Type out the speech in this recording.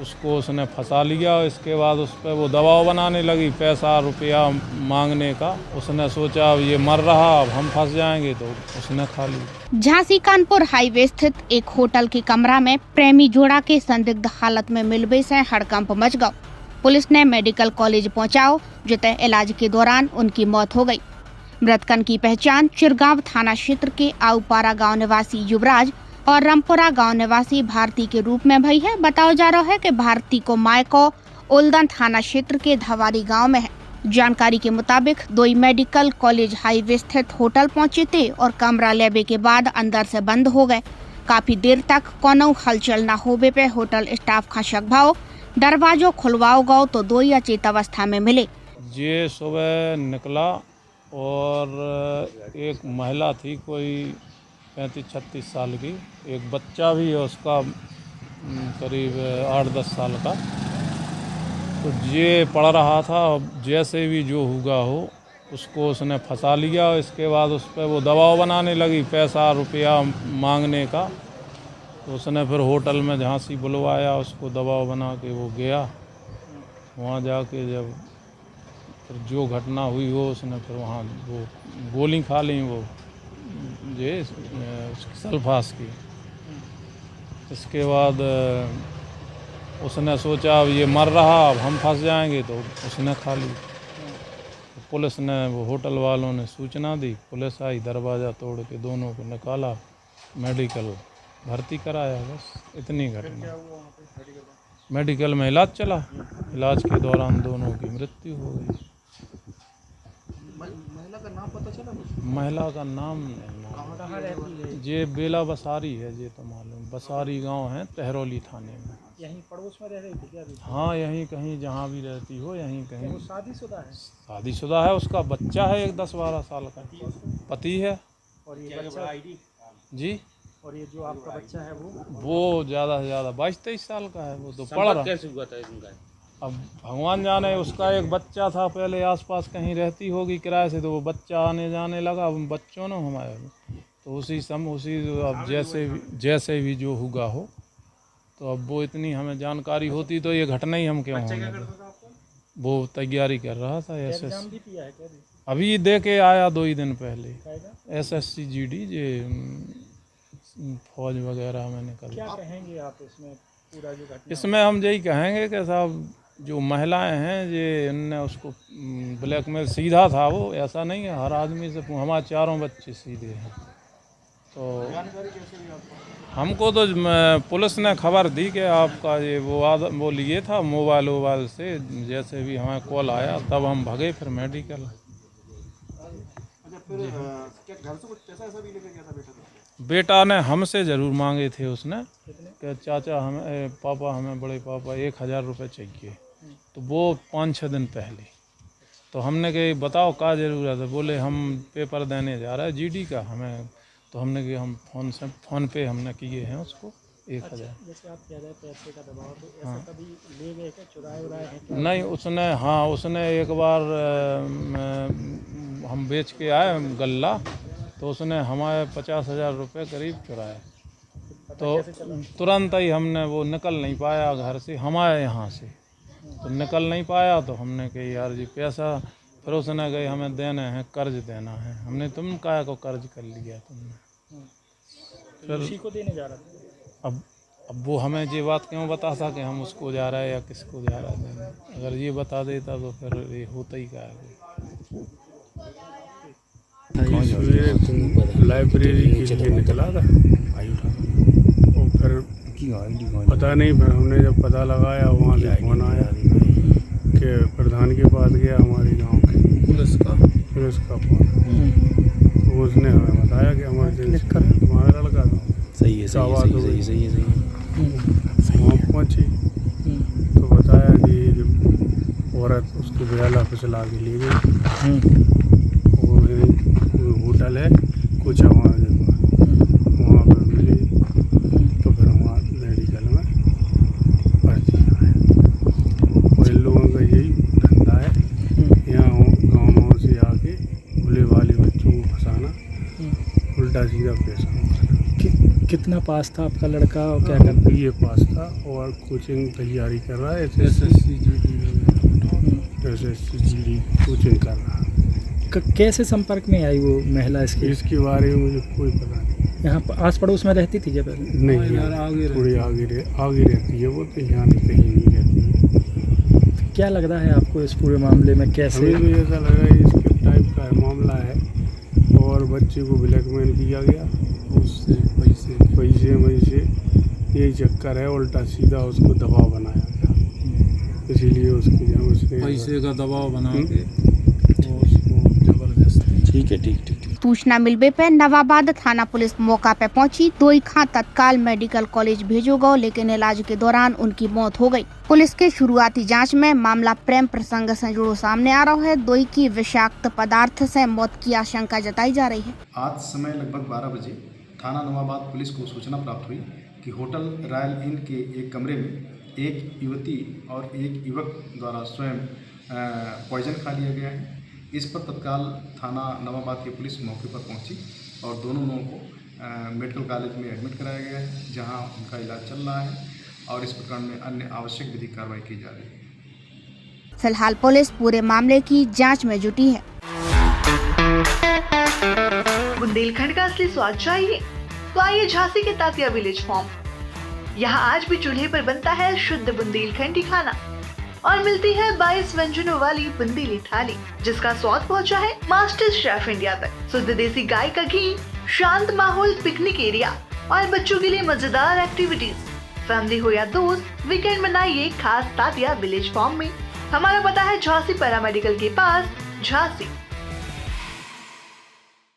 उसको उसने फंसा लिया। इसके बाद उस पर वो दबाव बनाने लगी पैसा रुपया मांगने का। उसने सोचा अब ये मर रहा, अब हम फंस जाएंगे, तो उसने खा लिया। झांसी कानपुर हाईवे स्थित एक होटल के कमरा में प्रेमी जोड़ा के संदिग्ध हालत में मिलने से हड़कंप मच गया। पुलिस ने मेडिकल कॉलेज पहुंचाओ, जिते इलाज के दौरान उनकी मौत हो गई। मृतकन की पहचान चिरगांव थाना क्षेत्र के आउपारा गांव निवासी युवराज और रामपुरा गांव निवासी भारती के रूप में भई है। बताया जा रहा है कि भारती को मायको उल्दन थाना क्षेत्र के धवारी गांव में है। जानकारी के मुताबिक दोई मेडिकल कॉलेज हाईवे स्थित होटल पहुंचे थे और कमरा लेने के बाद अंदर से बंद हो गए। काफी देर तक कोनो हलचल न होने पे होटल स्टाफ का शक भाव दरवाजो खुलवाओ गो तो दोई अचेत अवस्था में मिले। ये सुबह निकला और एक महिला थी कोई 35-36 साल की, एक बच्चा भी है उसका करीब 8-10 साल का। तो ये पढ़ रहा था, जैसे भी जो हुआ हो उसको उसने फंसा लिया। इसके बाद उस पर वो दबाव बनाने लगी पैसा रुपया मांगने का। तो उसने फिर होटल में झांसी बुलवाया, उसको दबाव बना के वो गया। वहाँ जाके जब फिर जो घटना हुई हो, उसने फिर वहाँ वो गोली खा ली, वो ये सल्फास की। इसके बाद उसने सोचा अब ये मर रहा, अब हम फंस जाएंगे, तो उसने खा ली। पुलिस ने वो होटल वालों ने सूचना दी, पुलिस आई, दरवाज़ा तोड़ के दोनों को निकाला, मेडिकल भर्ती कराया। बस इतनी घटना। मेडिकल में इलाज चला, इलाज के दौरान दोनों की मृत्यु हो गई। महिला का नाम पता चला? महिला का नाम ये बेला बसारी है, ये तो मालूम। बसारी गांव है तहरौली थाने में। यहीं पड़ोस में रह रही थी क्या अभी? हाँ, यहीं कहीं जहाँ भी रहती हो, यहीं कहीं। वो शादीशुदा है? शादीशुदा है, उसका बच्चा है एक 10-12 साल का, पति है। और ये बच्चा जी, और ये जो आपका बच्चा है वो ज़्यादा से ज़्यादा 22-23 साल का है। वो तो पढ़ रहा। कैसे हुआ था इनका? अब भगवान जाने, उसका एक बच्चा था, पहले आसपास कहीं रहती होगी किराए से, तो वो बच्चा आने जाने लगा। अब बच्चों ने हमारे तो उसी अब जैसे भी जो हुआ हो, तो अब वो इतनी हमें जानकारी होती तो ये घटना ही हम क्यों होने दें। वो तैयारी कर रहा था एग्जाम भी किया है क्या? अभी दे के आया 2 ही दिन पहले। SSC GD ये फौज वगैरह में निकल। क्या कहेंगे आप इसमें पूरा जो घटना? इसमें हम यही कहेंगे कि साहब जो महिलाएं हैं, ये इनने उसको ब्लैकमेल सीधा था, वो ऐसा नहीं है हर आदमी से। हमारे 4 बच्चे सीधे हैं। तो हमको तो पुलिस ने खबर दी कि आपका ये वो लिए था मोबाइल से। जैसे भी हमें कॉल आया तब हम भगे फिर मेडिकल। क्या घर से कुछ पैसा भी लेके गया था बेटा? बेटा ने हमसे ज़रूर मांगे थे उसने कि चाचा हमें, पापा हमें, बड़े पापा 1000 रुपये चाहिए। तो वो 5-6 दिन पहले। तो हमने कहा बताओ क्या ज़रूरत है? बोले हम पेपर देने जा रहे हैं GD का हमें। तो हमने कहा हम फ़ोन पे हमने किए हैं उसको 1000। जैसे आप कह रहे हैं पैसे का दबाव, तो ऐसा कभी ले गए क्या, चुराए हैं क्या? नहीं, उसने एक बार हम बेच के आए गल्ला, तो उसने हमारे 50,000 रुपये करीब चुराए। तो तुरंत ही हमने, वो निकल नहीं पाया घर से हमारे यहाँ से, तो निकल नहीं पाया। तो हमने कहा यार जी पैसा, फिर उसने कही हमें देने हैं, कर्ज देना है। हमने तुम काहे को कर्ज कर लिया तुमने? फिर उसी को देने जा रहा था। अब वो हमें ये बात क्यों बता था कि हम उसको जा रहे हैं या किसको जा रहे हैं? अगर ये बता देता तो फिर ये होता ही क्या है। लाइब्रेरी के लिए निकला था और फिर पता नहीं, फिर हमने जब पता लगाया वहाँ से फ़ोन आया कि प्रधान के पास गया हमारे गांव के पुलिस का फ़ोन। तो उसने हमें बताया कि हमारे तुम्हारा लड़का था। सही है। वहाँ पहुँची तो बताया कि औरत उसको बिराला फिसला के ले गई। होटल है कुछ हमारे वहाँ पर मिली, तो फिर वहाँ मेडिकल में भर्ती कराया। और इन लोगों का यही धंधा है, यहाँ गाँव से आके भोले वाले बच्चों को फंसाना, उल्टा सीधा पैसा। कितना पास था आपका लड़का और क्या करता ये पास था और कोचिंग तैयारी कर रहा है, एसएससी जीडी कोचिंग कर रहा है। कैसे संपर्क में आई वो महिला इसके? इसके बारे में मुझे कोई पता नहीं। यहाँ आस पड़ोस में रहती थी क्या पहले? नहीं यार, थोड़ी आगे रहती है वो, तो यहाँ कहीं नहीं रहती है। क्या लग रहा है आपको इस पूरे मामले में? कैसे? हमें तो ऐसा लग रहा है इसके टाइप का मामला है और बच्चे को ब्लैकमेल किया गया, उससे पैसे यही चक्कर है, उल्टा सीधा उसको दबाव बनाया गया, इसीलिए उसने पैसे का दबाव बना के और उसको जबरदस्ती। ठीक है। सूचना मिलने पर नवाबाद थाना पुलिस मौका पे पहुंची। दोई खां तत्काल मेडिकल कॉलेज भेजो गयो, लेकिन इलाज के दौरान उनकी मौत हो गई। पुलिस के शुरुआती जांच में मामला प्रेम प्रसंग से जुड़ो सामने आ रहा है। दोई की विषाक्त पदार्थ से मौत की आशंका जताई जा रही है। आज समय लगभग 12 बजे थाना नवाबाद पुलिस को सूचना प्राप्त हुई कि होटल रॉयल इन के एक कमरे में एक युवती और एक युवक द्वारा स्वयं पॉइजन खा लिया गया है। इस पर तत्काल थाना नवाबाद की पुलिस मौके पर पहुंची और दोनों लोगों को मेडिकल कॉलेज में एडमिट कराया गया है, जहां उनका इलाज चल रहा है और इस प्रकरण में अन्य आवश्यक विधिक कार्रवाई की जा रही है। फिलहाल पुलिस पूरे मामले की जांच में जुटी है। बुंदेलखंड का असली स्वाद चाहिए तो आइए झांसी के तात्या विलेज फार्म। यहाँ आज भी चूल्हे पर बनता है शुद्ध बुंदेलखंडी खाना और मिलती है 22 व्यंजनों वाली बुंदेली थाली, जिसका स्वाद पहुँचा है मास्टर शेफ इंडिया तक। शुद्ध देसी गाय का घी, शांत माहौल, पिकनिक एरिया और बच्चों के लिए मजेदार एक्टिविटीज। फैमिली हो या दोस्त, वीकेंड मनाइए खास तात्या विलेज फार्म में। हमारा पता है झांसी पैरामेडिकल के पास, झांसी।